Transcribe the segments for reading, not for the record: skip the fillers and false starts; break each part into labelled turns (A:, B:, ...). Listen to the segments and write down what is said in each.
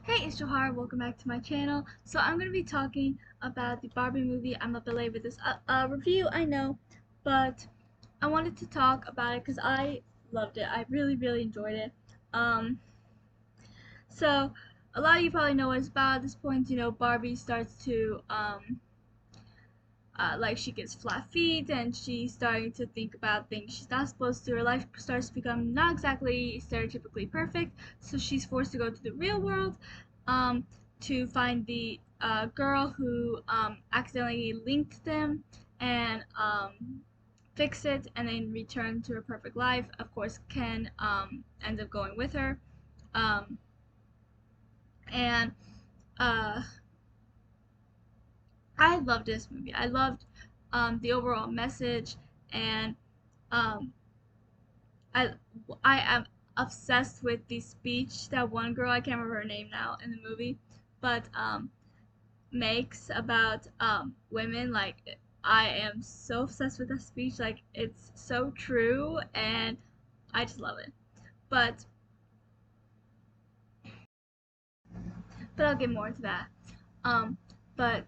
A: Hey, it's Johar. Welcome back to my channel. So I'm going to be talking about the Barbie movie. I'm a bit late with this review, I know, but I wanted to talk about it because I loved it. I really, really enjoyed it. Um, so a lot of you probably know what it's about at this point. You know, Barbie starts to like she gets flat feet and she's starting to think about things she's not supposed to. Her life starts to become not exactly stereotypically perfect, so she's forced to go to the real world um, to find the girl who accidentally linked them and fix it and then return to her perfect life. Of course, Ken ends up going with her. Um, and uh, I loved this movie. I loved the overall message and um, I I am obsessed with the speech that one girl, I can't remember her name now in the movie, but makes about women. Like I am so obsessed with that speech. Like it's so true and I just love it. But I'll get more into that. Um but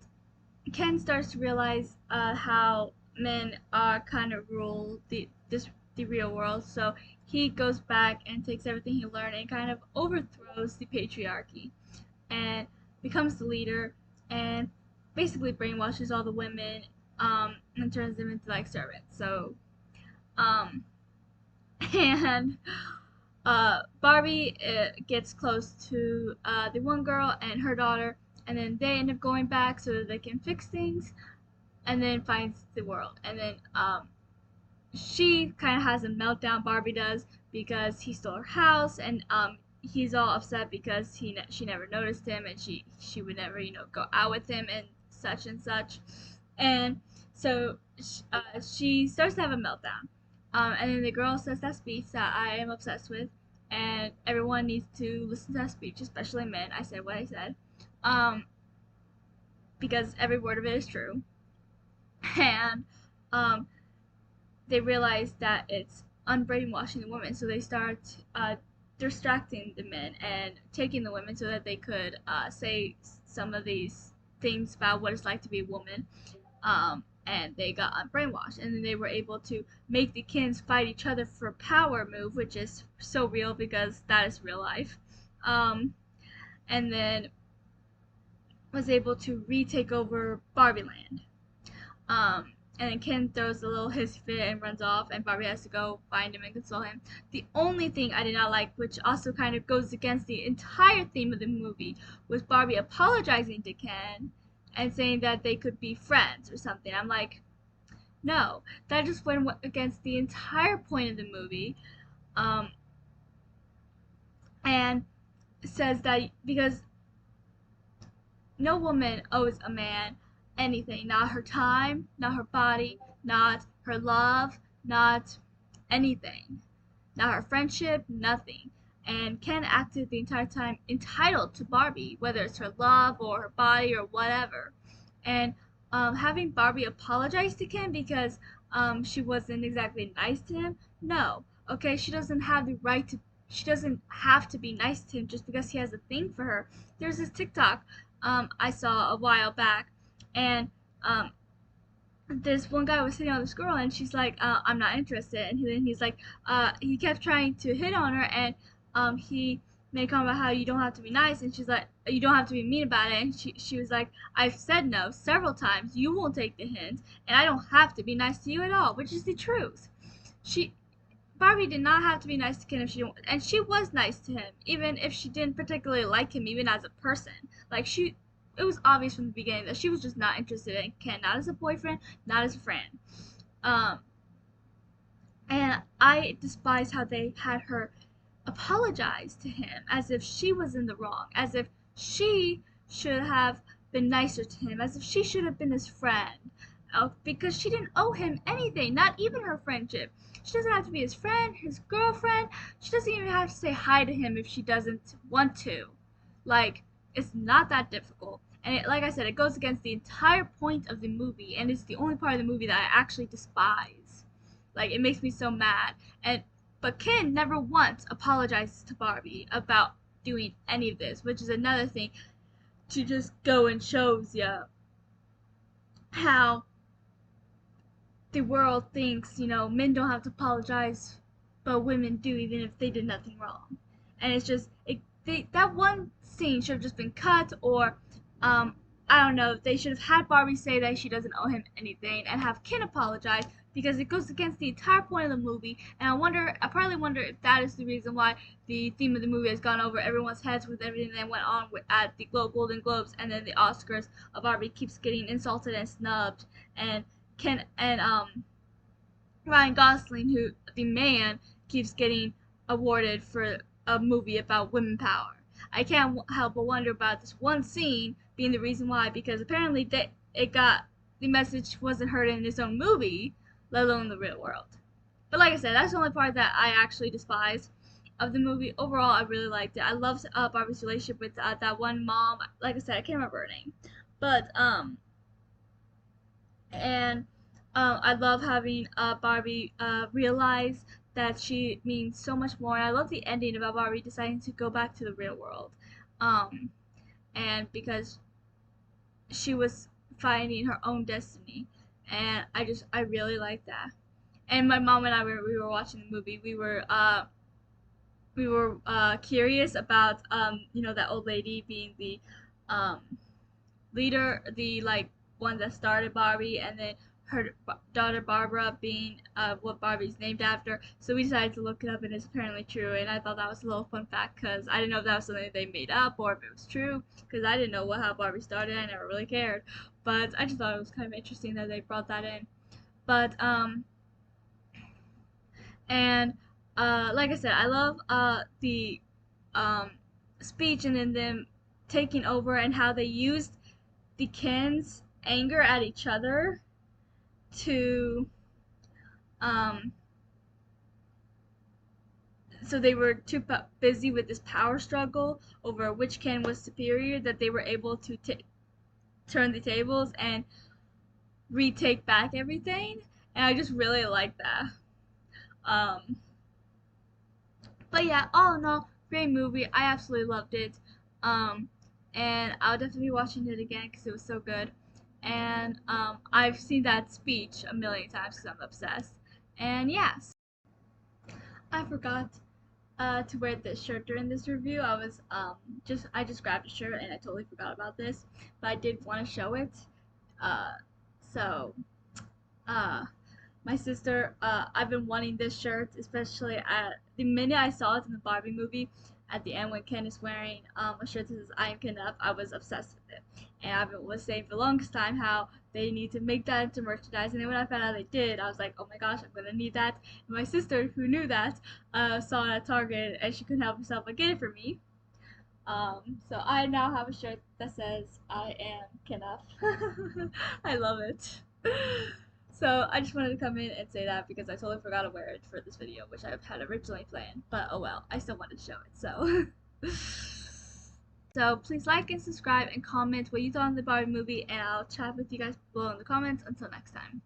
A: Ken starts to realize how men are kind of rule the real world. So he goes back and takes everything he learned and kind of overthrows the patriarchy and becomes the leader and basically brainwashes all the women and turns them into like servants. So um, and Barbie gets close to the one girl and her daughter, and then they end up going back so that they can fix things and then finds the world. And then she kind of has a meltdown. Barbie does because he stole her house, and he's all upset because she never noticed him, and she would never go out with him and such and such. And so she starts to have a meltdown. And then the girl says that speech that I am obsessed with, and everyone needs to listen to that speech, especially men. I said what I said, um, because every word of it is true. And um, they realize that it's unbrainwashing the women, so they start distracting the men and taking the women so that they could say some of these things about what it's like to be a woman. And they got brainwashed, and then they were able to make the Kins fight each other for power move, which is so real because that is real life. Um, and then was able to retake over Barbie Land. And then Ken throws a little hissy fit and runs off, and Barbie has to go find him and console him. The only thing I did not like, which also kind of goes against the entire theme of the movie, was Barbie apologizing to Ken and saying that they could be friends or something. I'm like, no, that just went against the entire point of the movie. Um, and says that because no woman owes a man anything, not her time, not her body, not her love, not anything, not her friendship, nothing. And Ken acted the entire time entitled to Barbie, whether it's her love or her body or whatever. And having Barbie apologize to Ken because she wasn't exactly nice to him, no. Okay, she doesn't have the right to. She doesn't have to be nice to him just because he has a thing for her. There's this TikTok I saw a while back, and um, this one guy was hitting on this girl, and she's like, I'm not interested. And then he's like, he kept trying to hit on her, and he made a comment about how you don't have to be nice, and she's like, you don't have to be mean about it. And she was like, I've said no several times. You won't take the hint, and I don't have to be nice to you at all, which is the truth. She Barbie did not have to be nice to Ken if she didn't, and she was nice to him, even if she didn't particularly like him, even as a person. Like it was obvious from the beginning that she was just not interested in Ken, not as a boyfriend, not as a friend. Um, and I despise how they had her apologize to him as if she was in the wrong, as if she should have been nicer to him, as if she should have been his friend. Because she didn't owe him anything, not even her friendship. She doesn't have to be his friend, his girlfriend. She doesn't even have to say hi to him if she doesn't want to. Like, it's not that difficult. And like I said, it goes against the entire point of the movie, and it's the only part of the movie that I actually despise. Like, it makes me so mad. And but Ken never once apologizes to Barbie about doing any of this, which is another thing to just go and shows you how the world thinks, men don't have to apologize, but women do, even if they did nothing wrong. And it's just that one scene should have just been cut, or I don't know. They should have had Barbie say that she doesn't owe him anything, and have Ken apologize, because it goes against the entire point of the movie. And I probably wonder if that is the reason why the theme of the movie has gone over everyone's heads with everything that went on at the Golden Globes and then the Oscars. Barbie keeps getting insulted and snubbed, and Ken and Ryan Gosling, who the man, keeps getting awarded for a movie about women power. I can't help but wonder about this one scene being the reason why, because apparently the message wasn't heard in his own movie, let alone the real world. But like I said, that's the only part that I actually despise of the movie. Overall, I really liked it. I loved Barbie's relationship with that one mom. Like I said, I can't remember her name, but and I love having Barbie realize that she means so much more. And I love the ending about Barbie deciding to go back to the real world, um, and because she was finding her own destiny, and I really like that. And my mom and I we were watching the movie. We were curious about that old lady being the um, leader, the like one that started Barbie, and then her daughter Barbara being what Barbie's named after. So we decided to look it up, and it's apparently true. And I thought that was a little fun fact, because I didn't know if that was something they made up or if it was true, because I didn't know how Barbie started. I never really cared, but I just thought it was kind of interesting that they brought that in. But and like I said, I love the um, speech, and then them taking over, and how they used the Kens' anger at each other to um, so they were too busy with this power struggle over which Ken was superior, that they were able to turn the tables and retake back everything. And I just really like that. Um, but yeah, all in all, great movie. I absolutely loved it. Um, and I'll definitely be watching it again because it was so good. And I've seen that speech a million times because I'm obsessed. And yes, I forgot to wear this shirt during this review. I just grabbed a shirt and I totally forgot about this, but I did want to show it. Uh, so uh, my sister, I've been wanting this shirt, especially at the minute I saw it in the Barbie movie. At the end, when Ken is wearing a shirt that says "I am Ken F," I was obsessed with it, and I was saying for the longest time how they need to make that into merchandise. And then when I found out they did, I was like, "Oh my gosh, I'm gonna need that." And my sister, who knew that, saw it at Target, and she couldn't help herself but get it for me. So I now have a shirt that says "I am Ken F." I love it. So I just wanted to come in and say that because I totally forgot to wear it for this video, which I had originally planned. But oh well, I still wanted to show it. So, so please like and subscribe and comment what you thought of the Barbie movie, and I'll chat with you guys below in the comments. Until next time.